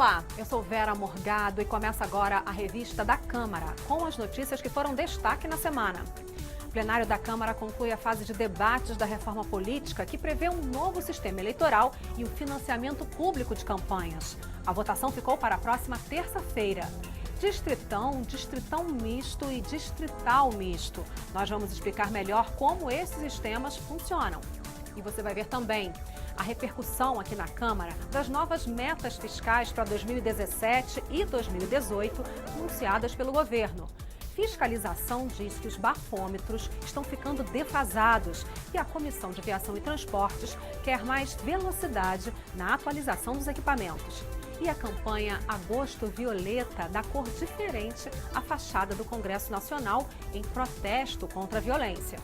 Olá, eu sou Vera Morgado e começa agora a revista da Câmara, com as notícias que foram destaque na semana. O plenário da Câmara conclui a fase de debates da reforma política que prevê um novo sistema eleitoral e o financiamento público de campanhas. A votação ficou para a próxima terça-feira. Distritão, distritão misto e distrital misto. Nós vamos explicar melhor como esses sistemas funcionam. E você vai ver também a repercussão aqui na Câmara das novas metas fiscais para 2017 e 2018 anunciadas pelo governo. Fiscalização diz que os bafômetros estão ficando defasados e a Comissão de Viação e Transportes quer mais velocidade na atualização dos equipamentos. E a campanha Agosto Violeta dá cor diferente à fachada do Congresso Nacional em protesto contra a violência.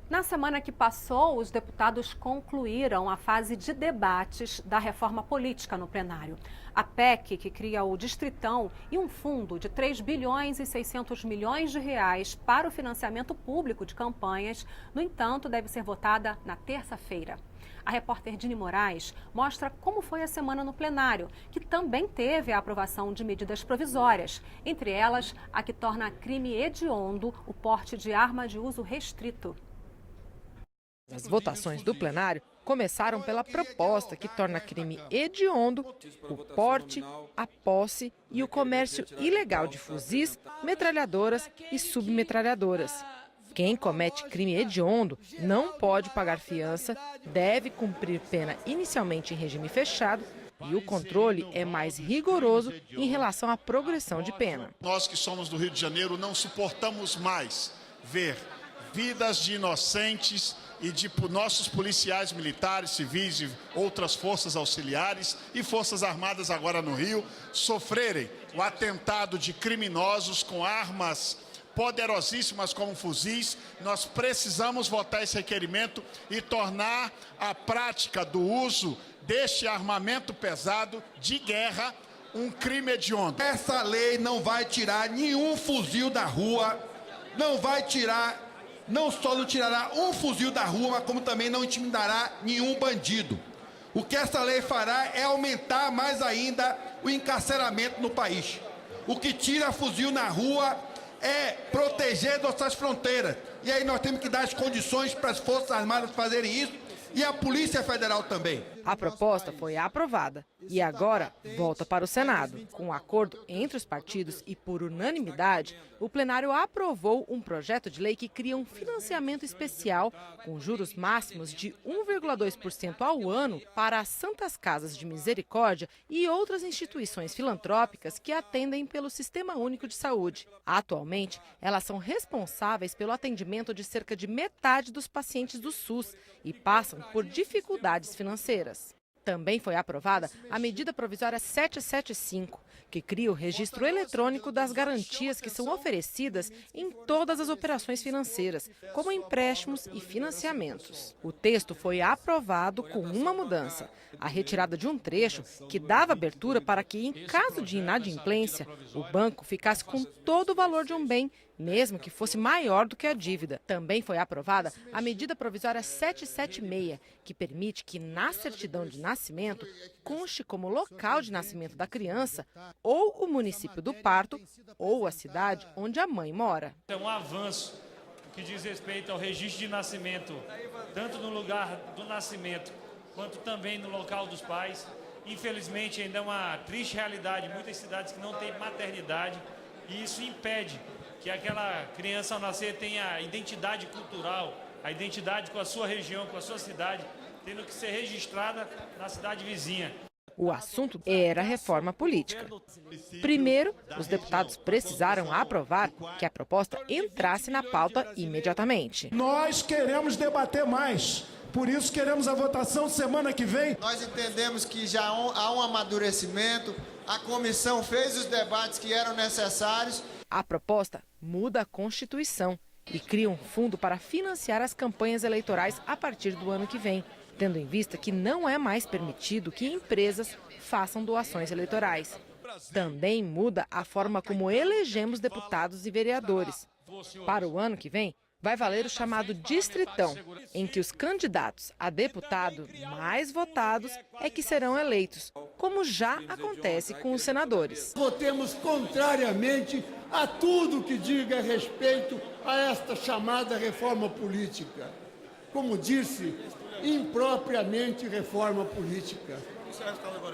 Na semana que passou, os deputados concluíram a fase de debates da reforma política no plenário. A PEC, que cria o Distritão e um fundo de 3 bilhões e 600 milhões de reais para o financiamento público de campanhas, no entanto, deve ser votada na terça-feira. A repórter Dini Moraes mostra como foi a semana no plenário, que também teve a aprovação de medidas provisórias, entre elas a que torna crime hediondo o porte de arma de uso restrito. As votações do plenário começaram pela proposta que torna crime hediondo o porte, a posse e o comércio ilegal de fuzis, metralhadoras e submetralhadoras. Quem comete crime hediondo não pode pagar fiança, deve cumprir pena inicialmente em regime fechado e o controle é mais rigoroso em relação à progressão de pena. Nós que somos do Rio de Janeiro não suportamos mais ver vidas de inocentes e de nossos policiais militares, civis e outras forças auxiliares e forças armadas agora no Rio sofrerem o atentado de criminosos com armas poderosíssimas como fuzis. Nós precisamos votar esse requerimento e tornar a prática do uso deste armamento pesado de guerra um crime hediondo. Essa lei não vai tirar nenhum fuzil da rua, não só não tirará um fuzil da rua, mas como também não intimidará nenhum bandido. O que essa lei fará é aumentar mais ainda o encarceramento no país. O que tira fuzil na rua é proteger nossas fronteiras. E aí nós temos que dar as condições para as Forças Armadas fazerem isso e a Polícia Federal também. A proposta foi aprovada e agora volta para o Senado. Com um acordo entre os partidos e por unanimidade, o plenário aprovou um projeto de lei que cria um financiamento especial com juros máximos de 1,2% ao ano para as Santas Casas de Misericórdia e outras instituições filantrópicas que atendem pelo Sistema Único de Saúde. Atualmente, elas são responsáveis pelo atendimento de cerca de metade dos pacientes do SUS e passam por dificuldades financeiras. Também foi aprovada a medida provisória 775, que cria o registro eletrônico das garantias que são oferecidas em todas as operações financeiras, como empréstimos e financiamentos. O texto foi aprovado com uma mudança: a retirada de um trecho que dava abertura para que, em caso de inadimplência, o banco ficasse com todo o valor de um bem, mesmo que fosse maior do que a dívida. Também foi aprovada a medida provisória 776, que permite que na certidão de nascimento conste como local de nascimento da criança ou o município do parto ou a cidade onde a mãe mora. É um avanço que diz respeito ao registro de nascimento, tanto no lugar do nascimento quanto também no local dos pais. Infelizmente, ainda é uma triste realidade, muitas cidades que não têm maternidade, e isso impede que aquela criança ao nascer tenha identidade cultural, a identidade com a sua região, com a sua cidade, tendo que ser registrada na cidade vizinha. O assunto era a reforma política. Primeiro, os deputados precisaram aprovar que a proposta entrasse na pauta imediatamente. Nós queremos debater mais. Por isso queremos a votação semana que vem. Nós entendemos que já há um amadurecimento, a comissão fez os debates que eram necessários. A proposta muda a Constituição e cria um fundo para financiar as campanhas eleitorais a partir do ano que vem, tendo em vista que não é mais permitido que empresas façam doações eleitorais. Também muda a forma como elegemos deputados e vereadores. Para o ano que vem, vai valer o chamado Distritão, em que os candidatos a deputado mais votados é que serão eleitos, como já acontece com os senadores. Votemos contrariamente a tudo que diga respeito a esta chamada reforma política. Como disse, impropriamente reforma política.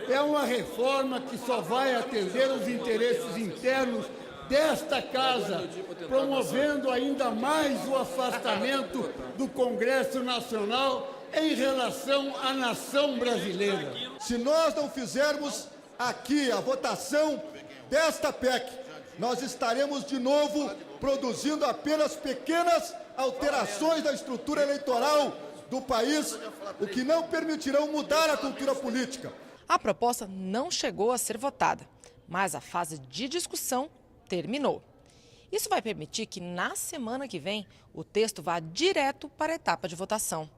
É uma reforma que só vai atender os interesses internos desta casa, promovendo ainda mais o afastamento do Congresso Nacional em relação à nação brasileira. Se nós não fizermos aqui a votação desta PEC, nós estaremos de novo produzindo apenas pequenas alterações da estrutura eleitoral do país, o que não permitirão mudar a cultura política. A proposta não chegou a ser votada, mas a fase de discussão terminou. Isso vai permitir que, na semana que vem, o texto vá direto para a etapa de votação.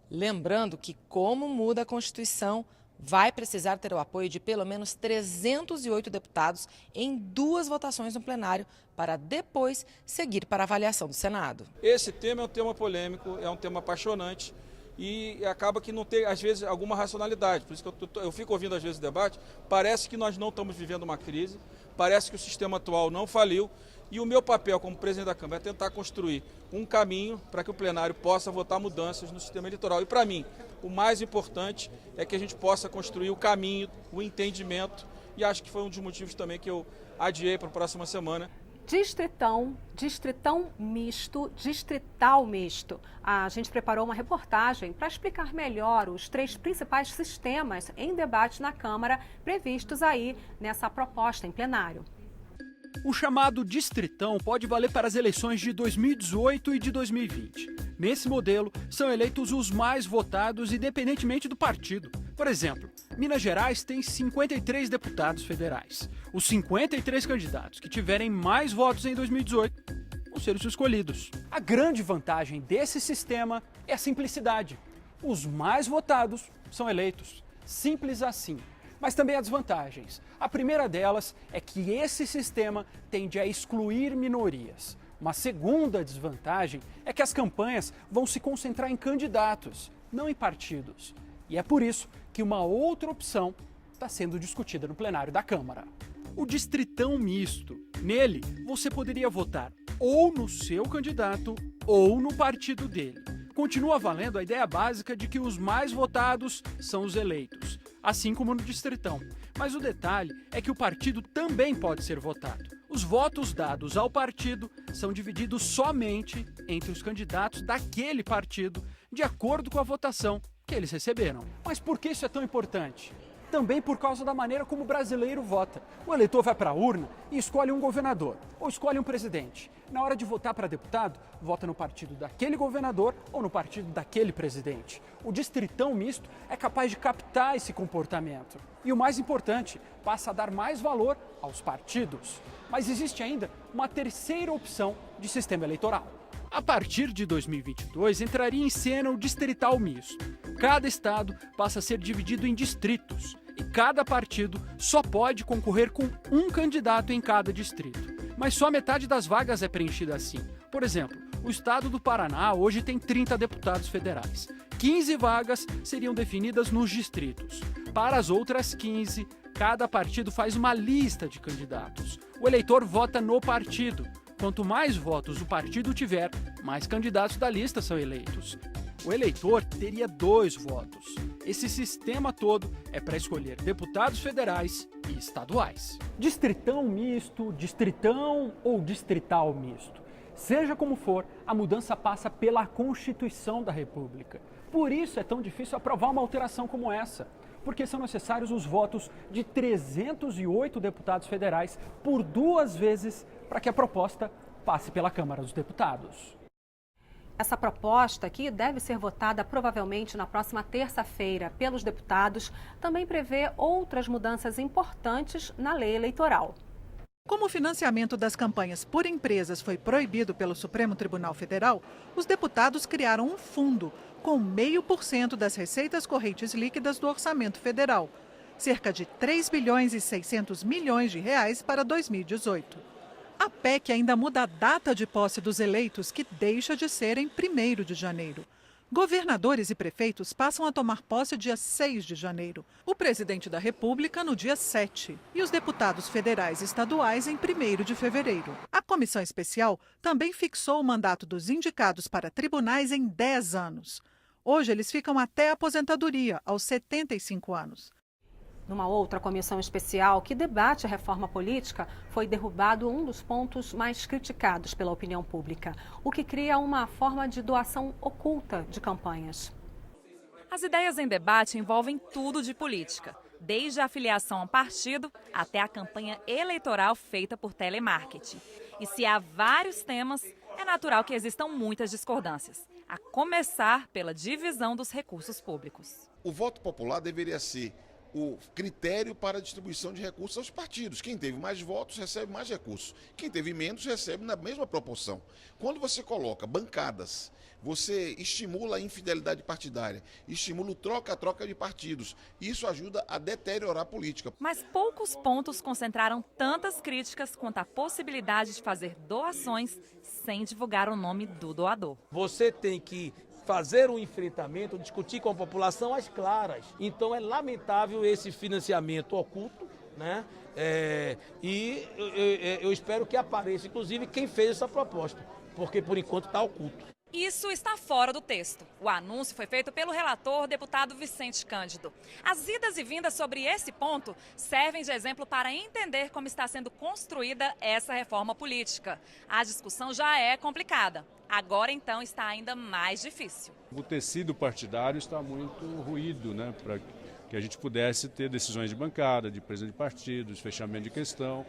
Lembrando que, como muda a Constituição, vai precisar ter o apoio de pelo menos 308 deputados em 2 votações no plenário, para depois seguir para a avaliação do Senado. Esse tema é um tema polêmico, é um tema apaixonante e acaba que não tem, às vezes, alguma racionalidade. Por isso que eu fico ouvindo, às vezes, o debate, parece que nós não estamos vivendo uma crise, parece que o sistema atual não faliu e o meu papel como presidente da Câmara é tentar construir um caminho para que o plenário possa votar mudanças no sistema eleitoral. E, para mim, o mais importante é que a gente possa construir o caminho, o entendimento, e acho que foi um dos motivos também que eu adiei para a próxima semana. Distritão misto, distrital misto. A gente preparou uma reportagem para explicar melhor os 3 principais sistemas em debate na Câmara previstos aí nessa proposta em plenário. O chamado distritão pode valer para as eleições de 2018 e de 2020. Nesse modelo, são eleitos os mais votados independentemente do partido. Por exemplo, Minas Gerais tem 53 deputados federais. Os 53 candidatos que tiverem mais votos em 2018 vão ser os escolhidos. A grande vantagem desse sistema é a simplicidade. Os mais votados são eleitos. Simples assim. Mas também há desvantagens. A primeira delas é que esse sistema tende a excluir minorias. Uma segunda desvantagem é que as campanhas vão se concentrar em candidatos, não em partidos. E é por isso que uma outra opção está sendo discutida no plenário da Câmara. O distritão misto. Nele, você poderia votar ou no seu candidato ou no partido dele. Continua valendo a ideia básica de que os mais votados são os eleitos, assim como no distritão. Mas o detalhe é que o partido também pode ser votado. Os votos dados ao partido são divididos somente entre os candidatos daquele partido, de acordo com a votação que eles receberam. Mas por que isso é tão importante? Também por causa da maneira como o brasileiro vota. O eleitor vai para a urna e escolhe um governador ou escolhe um presidente. Na hora de votar para deputado, vota no partido daquele governador ou no partido daquele presidente. O distritão misto é capaz de captar esse comportamento. E o mais importante, passa a dar mais valor aos partidos. Mas existe ainda uma terceira opção de sistema eleitoral. A partir de 2022, entraria em cena o distrital misto. Cada estado passa a ser dividido em distritos e cada partido só pode concorrer com um candidato em cada distrito. Mas só metade das vagas é preenchida assim. Por exemplo, o estado do Paraná hoje tem 30 deputados federais. 15 vagas seriam definidas nos distritos. Para as outras 15, cada partido faz uma lista de candidatos. O eleitor vota no partido. Quanto mais votos o partido tiver, mais candidatos da lista são eleitos. O eleitor teria 2 votos. Esse sistema todo é para escolher deputados federais e estaduais. Distritão misto, distritão ou distrital misto. Seja como for, a mudança passa pela Constituição da República. Por isso é tão difícil aprovar uma alteração como essa. Porque são necessários os votos de 308 deputados federais por 2 vezes para que a proposta passe pela Câmara dos Deputados. Essa proposta, que deve ser votada provavelmente na próxima terça-feira pelos deputados, também prevê outras mudanças importantes na lei eleitoral. Como o financiamento das campanhas por empresas foi proibido pelo Supremo Tribunal Federal, os deputados criaram um fundo com 0,5% das receitas correntes líquidas do orçamento federal, cerca de 3 bilhões e 600 milhões de reais para 2018. A PEC ainda muda a data de posse dos eleitos, que deixa de ser em 1º de janeiro. Governadores e prefeitos passam a tomar posse dia 6 de janeiro. O presidente da República no dia 7 e os deputados federais e estaduais em 1º de fevereiro. A comissão especial também fixou o mandato dos indicados para tribunais em 10 anos. Hoje eles ficam até a aposentadoria, aos 75 anos. Numa outra comissão especial que debate a reforma política, foi derrubado um dos pontos mais criticados pela opinião pública, o que cria uma forma de doação oculta de campanhas. As ideias em debate envolvem tudo de política, desde a filiação a partido até a campanha eleitoral feita por telemarketing. E se há vários temas, é natural que existam muitas discordâncias, a começar pela divisão dos recursos públicos. O voto popular deveria ser o critério para a distribuição de recursos aos partidos. Quem teve mais votos recebe mais recursos. Quem teve menos recebe na mesma proporção. Quando você coloca bancadas, você estimula a infidelidade partidária, estimula o troca-troca de partidos. Isso ajuda a deteriorar a política. Mas poucos pontos concentraram tantas críticas quanto a possibilidade de fazer doações sem divulgar o nome do doador. Você tem que fazer um enfrentamento, discutir com a população às claras. Então é lamentável esse financiamento oculto, né? Eu espero que apareça, inclusive, quem fez essa proposta, porque por enquanto está oculto. Isso está fora do texto. O anúncio foi feito pelo relator, deputado Vicente Cândido. As idas e vindas sobre esse ponto servem de exemplo para entender como está sendo construída essa reforma política. A discussão já é complicada. Agora, então, está ainda mais difícil. O tecido partidário está muito ruído, né, para que a gente pudesse ter decisões de bancada, de presidente de partidos, fechamento de questão.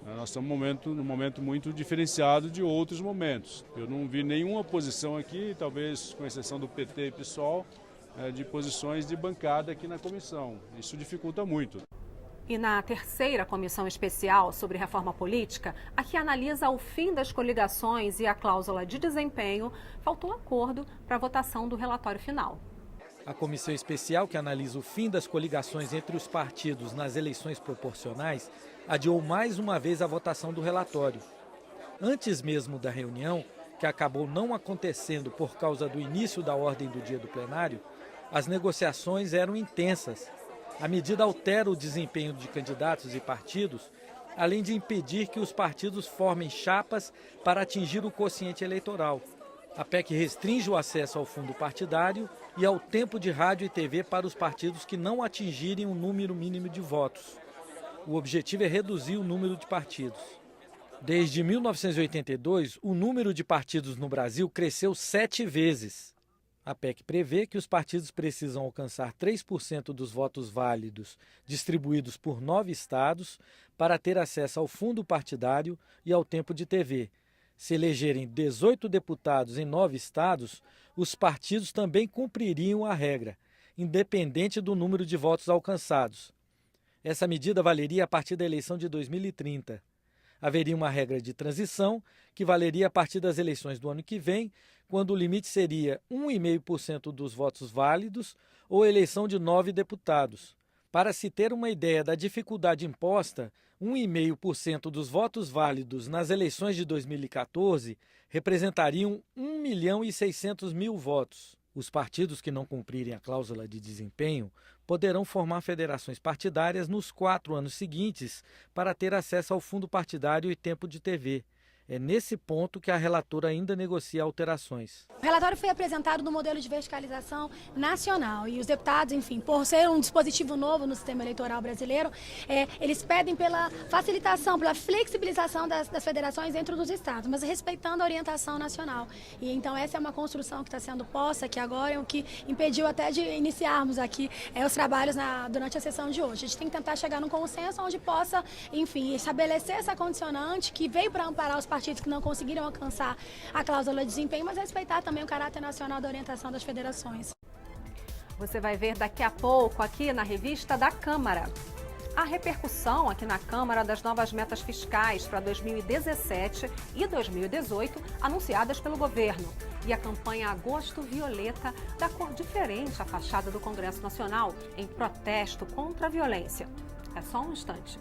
Nós estamos num momento muito diferenciado de outros momentos. Eu não vi nenhuma posição aqui, talvez com exceção do PT e PSOL, de posições de bancada aqui na comissão. Isso dificulta muito. E na terceira comissão especial sobre reforma política, a que analisa o fim das coligações e a cláusula de desempenho, faltou acordo para a votação do relatório final. A comissão especial que analisa o fim das coligações entre os partidos nas eleições proporcionais adiou mais uma vez a votação do relatório. Antes mesmo da reunião, que acabou não acontecendo por causa do início da ordem do dia do plenário, as negociações eram intensas. A medida altera o desempenho de candidatos e partidos, além de impedir que os partidos formem chapas para atingir o quociente eleitoral. A PEC restringe o acesso ao fundo partidário e ao tempo de rádio e TV para os partidos que não atingirem um número mínimo de votos. O objetivo é reduzir o número de partidos. Desde 1982, o número de partidos no Brasil cresceu 7 vezes. A PEC prevê que os partidos precisam alcançar 3% dos votos válidos distribuídos por 9 estados para ter acesso ao fundo partidário e ao tempo de TV. Se elegerem 18 deputados em 9 estados, os partidos também cumpririam a regra, independente do número de votos alcançados. Essa medida valeria a partir da eleição de 2030. Haveria uma regra de transição que valeria a partir das eleições do ano que vem, quando o limite seria 1,5% dos votos válidos ou eleição de 9 deputados. Para se ter uma ideia da dificuldade imposta, 1,5% dos votos válidos nas eleições de 2014 representariam 1.600.000 votos. Os partidos que não cumprirem a cláusula de desempenho poderão formar federações partidárias nos 4 anos seguintes para ter acesso ao fundo partidário e tempo de TV. É nesse ponto que a relatora ainda negocia alterações. O relatório foi apresentado no modelo de verticalização nacional e os deputados, enfim, por ser um dispositivo novo no sistema eleitoral brasileiro, eles pedem pela facilitação, pela flexibilização das federações dentro dos estados, mas respeitando a orientação nacional. E então essa é uma construção que está sendo posta aqui agora, é o que impediu até de iniciarmos aqui os trabalhos durante a sessão de hoje. A gente tem que tentar chegar num consenso onde possa, enfim, estabelecer essa condicionante que veio para amparar os partidos que não conseguiram alcançar a cláusula de desempenho, mas respeitar também o caráter nacional da orientação das federações. Você vai ver daqui a pouco aqui na revista da Câmara a repercussão aqui na Câmara das novas metas fiscais para 2017 e 2018 anunciadas pelo governo. E a campanha Agosto Violeta da cor diferente à fachada do Congresso Nacional em protesto contra a violência. É só um instante.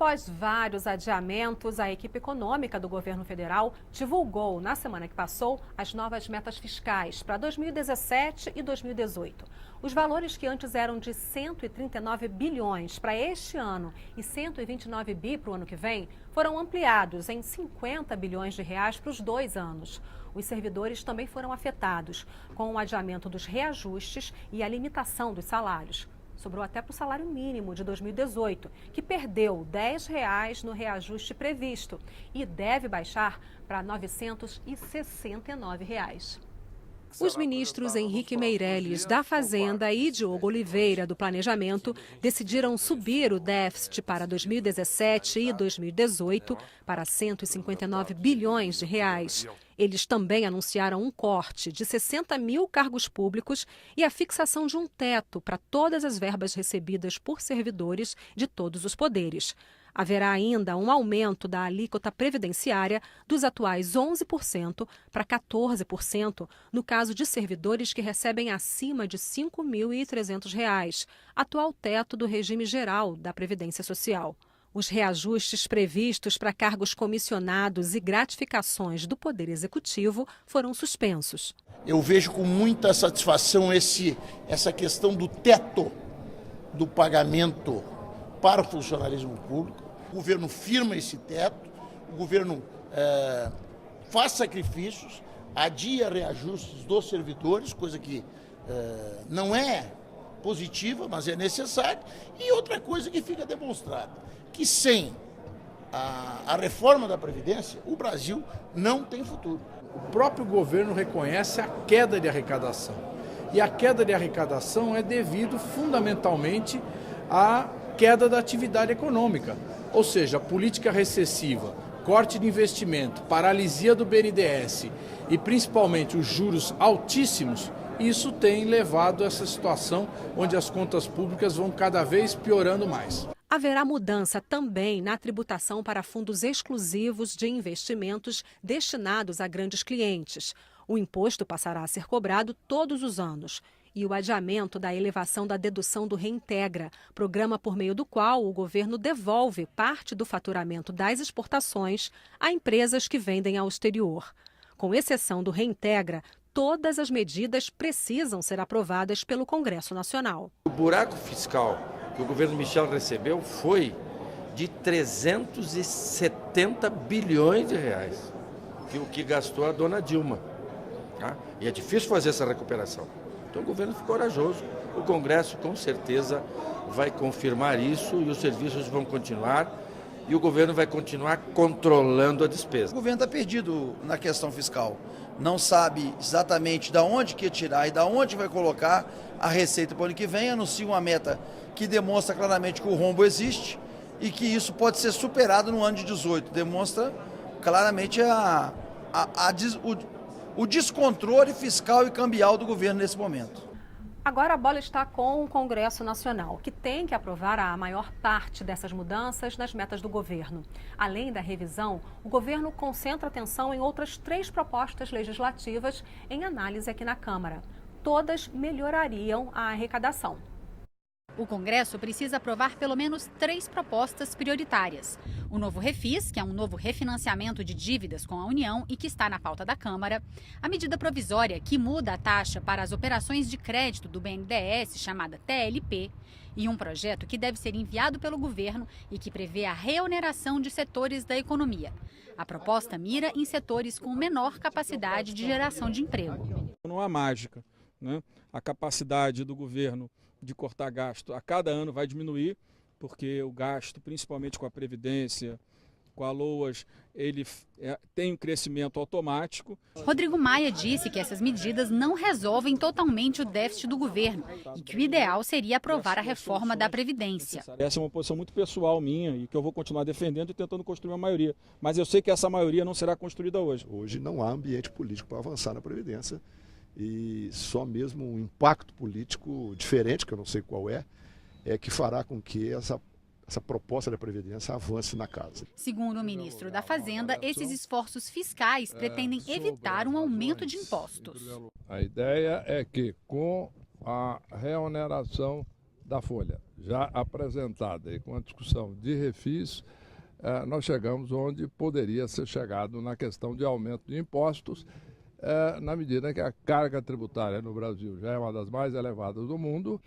Após vários adiamentos, a equipe econômica do governo federal divulgou na semana que passou as novas metas fiscais para 2017 e 2018. Os valores que antes eram de 139 bilhões para este ano e 129 bi para o ano que vem foram ampliados em 50 bilhões de reais para os 2 anos. Os servidores também foram afetados com o adiamento dos reajustes e a limitação dos salários. Sobrou até para o salário mínimo de 2018, que perdeu R$10 no reajuste previsto e deve baixar para R$ 969. Os ministros Henrique Meirelles, da Fazenda, e Diogo Oliveira, do Planejamento, decidiram subir o déficit para 2017 e 2018 para 159 bilhões de reais. Eles também anunciaram um corte de 60 mil cargos públicos e a fixação de um teto para todas as verbas recebidas por servidores de todos os poderes. Haverá ainda um aumento da alíquota previdenciária dos atuais 11% para 14% no caso de servidores que recebem acima de R$ 5.300, atual teto do regime geral da Previdência Social. Os reajustes previstos para cargos comissionados e gratificações do Poder Executivo foram suspensos. Eu vejo com muita satisfação essa questão do teto do pagamento para o funcionalismo público. O governo firma esse teto, o governo faz sacrifícios, adia reajustes dos servidores, coisa que não é positiva, mas é necessária. E outra coisa que fica demonstrada, que sem a reforma da Previdência, o Brasil não tem futuro. O próprio governo reconhece a queda de arrecadação. E a queda de arrecadação é devido fundamentalmente à queda da atividade econômica, ou seja, política recessiva, corte de investimento, paralisia do BNDES e principalmente os juros altíssimos, isso tem levado a essa situação onde as contas públicas vão cada vez piorando mais. Haverá mudança também na tributação para fundos exclusivos de investimentos destinados a grandes clientes. O imposto passará a ser cobrado todos os anos. E o adiamento da elevação da dedução do Reintegra, programa por meio do qual o governo devolve parte do faturamento das exportações a empresas que vendem ao exterior. Com exceção do Reintegra, todas as medidas precisam ser aprovadas pelo Congresso Nacional. O buraco fiscal que o governo Michel recebeu foi de 370 bilhões de reais, o que gastou a dona Dilma. Tá? E é difícil fazer essa recuperação. Então o governo ficou corajoso, o Congresso com certeza vai confirmar isso e os serviços vão continuar e o governo vai continuar controlando a despesa. O governo está perdido na questão fiscal, não sabe exatamente de onde que tirar e de onde vai colocar a receita para o ano que vem, anuncia uma meta que demonstra claramente que o rombo existe e que isso pode ser superado no ano de 2018, demonstra claramente o descontrole fiscal e cambial do governo nesse momento. Agora a bola está com o Congresso Nacional, que tem que aprovar a maior parte dessas mudanças nas metas do governo. Além da revisão, o governo concentra atenção em outras 3 propostas legislativas em análise aqui na Câmara. Todas melhorariam a arrecadação. O Congresso precisa aprovar pelo menos 3 propostas prioritárias. O novo Refis, que é um novo refinanciamento de dívidas com a União e que está na pauta da Câmara. A medida provisória, que muda a taxa para as operações de crédito do BNDES, chamada TLP. E um projeto que deve ser enviado pelo governo e que prevê a reoneração de setores da economia. A proposta mira em setores com menor capacidade de geração de emprego. Não há mágica, né? A capacidade do governo de cortar gasto a cada ano vai diminuir, porque o gasto, principalmente com a Previdência, com a LOAS, ele tem um crescimento automático. Rodrigo Maia disse que essas medidas não resolvem totalmente o déficit do governo e que o ideal seria aprovar a reforma da Previdência. Essa é uma posição muito pessoal minha e que eu vou continuar defendendo e tentando construir uma maioria. Mas eu sei que essa maioria não será construída hoje. Hoje não há ambiente político para avançar na Previdência. E só mesmo um impacto político diferente, que eu não sei qual é que fará com que essa proposta da Previdência avance na casa. Segundo o ministro da Fazenda, esses esforços fiscais pretendem evitar um aumento de impostos. A ideia é que, com a reoneração da Folha já apresentada e com a discussão de refis, nós chegamos onde poderia ser chegado na questão de aumento de impostos, na medida que a carga tributária no Brasil já é uma das mais elevadas do mundo.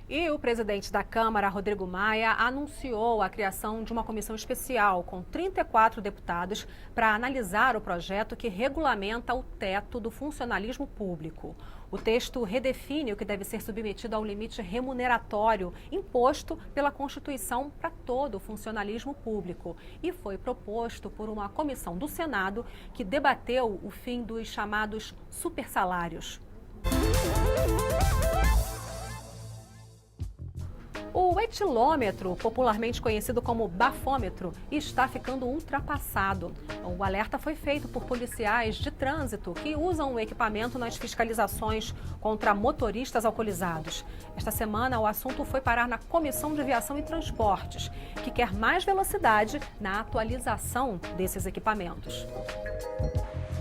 E o presidente da Câmara, Rodrigo Maia, anunciou a criação de uma comissão especial com 34 deputados para analisar o projeto que regulamenta o teto do funcionalismo público. O texto redefine o que deve ser submetido ao limite remuneratório imposto pela Constituição para todo o funcionalismo público e foi proposto por uma comissão do Senado que debateu o fim dos chamados supersalários. O etilômetro, popularmente conhecido como bafômetro, está ficando ultrapassado. O alerta foi feito por policiais de trânsito que usam o equipamento nas fiscalizações contra motoristas alcoolizados. Esta semana, o assunto foi parar na Comissão de Viação e Transportes, que quer mais velocidade na atualização desses equipamentos.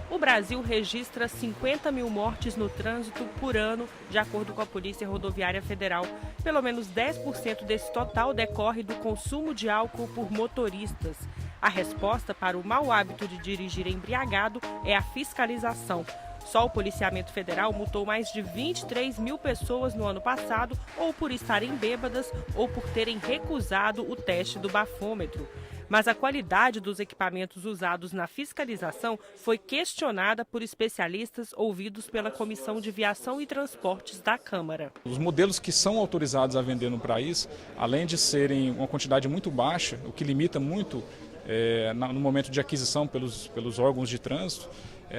O Brasil registra 50 mil mortes no trânsito por ano, de acordo com a Polícia Rodoviária Federal. Pelo menos 10% desse total decorre do consumo de álcool por motoristas. A resposta para o mau hábito de dirigir embriagado é a fiscalização. Só o Policiamento Federal multou mais de 23 mil pessoas no ano passado, ou por estarem bêbadas ou por terem recusado o teste do bafômetro. Mas a qualidade dos equipamentos usados na fiscalização foi questionada por especialistas ouvidos pela Comissão de Viação e Transportes da Câmara. Os modelos que são autorizados a vender no país, além de serem uma quantidade muito baixa, o que limita muito no momento de aquisição pelos órgãos de trânsito,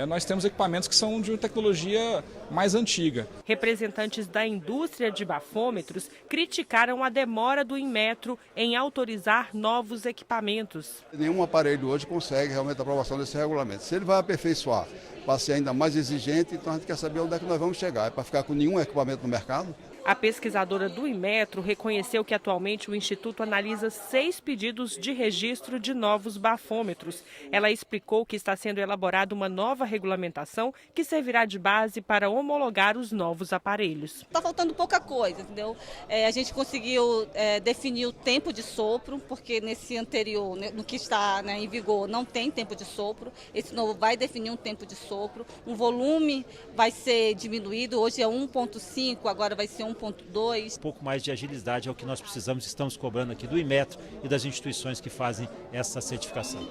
nós temos equipamentos que são de uma tecnologia mais antiga. Representantes da indústria de bafômetros criticaram a demora do Inmetro em autorizar novos equipamentos. Nenhum aparelho hoje consegue realmente a aprovação desse regulamento. Se ele vai aperfeiçoar para ser ainda mais exigente, então a gente quer saber onde é que nós vamos chegar. É para ficar com nenhum equipamento no mercado? A pesquisadora do Inmetro reconheceu que atualmente o Instituto analisa 6 pedidos de registro de novos bafômetros. Ela explicou que está sendo elaborada uma nova regulamentação que servirá de base para homologar os novos aparelhos. Está faltando pouca coisa, entendeu? A gente conseguiu definir o tempo de sopro, porque nesse anterior, no que está em vigor, não tem tempo de sopro. Esse novo vai definir um tempo de sopro. O volume vai ser diminuído, hoje é 1,5, agora vai ser 1,2. Um pouco mais de agilidade é o que nós precisamos, estamos cobrando aqui do Inmetro e das instituições que fazem essa certificação.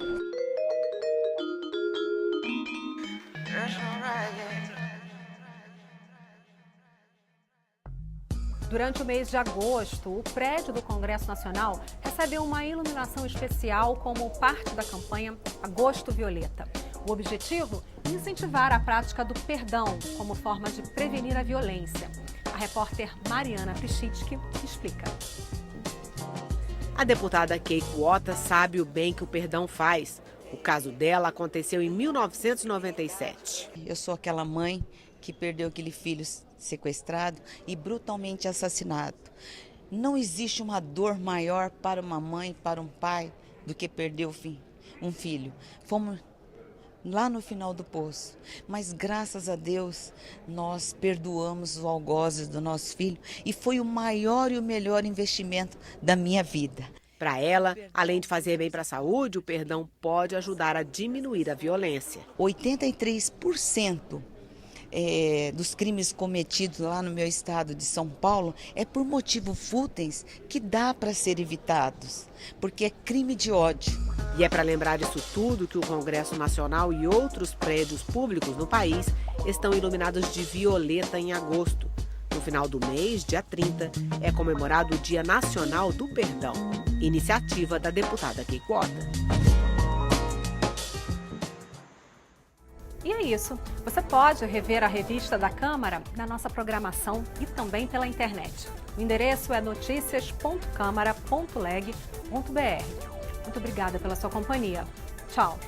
Durante o mês de agosto, o prédio do Congresso Nacional recebeu uma iluminação especial como parte da campanha Agosto Violeta. O objetivo? Incentivar a prática do perdão como forma de prevenir a violência. A repórter Mariana Pichitsky explica. A deputada Keiko Otto sabe o bem que o perdão faz. O caso dela aconteceu em 1997. Eu sou aquela mãe que perdeu aquele filho sequestrado e brutalmente assassinado. Não existe uma dor maior para uma mãe, para um pai, do que perder um filho. Fomos lá no final do poço, mas graças a Deus nós perdoamos os algozes do nosso filho e foi o maior e o melhor investimento da minha vida. Para ela, além de fazer bem para a saúde, o perdão pode ajudar a diminuir a violência. 83% dos crimes cometidos lá no meu estado de São Paulo é por motivos fúteis que dá para ser evitados, porque é crime de ódio. E é para lembrar disso tudo que o Congresso Nacional e outros prédios públicos no país estão iluminados de violeta em agosto. No final do mês, dia 30, é comemorado o Dia Nacional do Perdão, iniciativa da deputada Keiko Otto. E é isso. Você pode rever a revista da Câmara na nossa programação e também pela internet. O endereço é noticias.câmara.leg.br. Muito obrigada pela sua companhia. Tchau.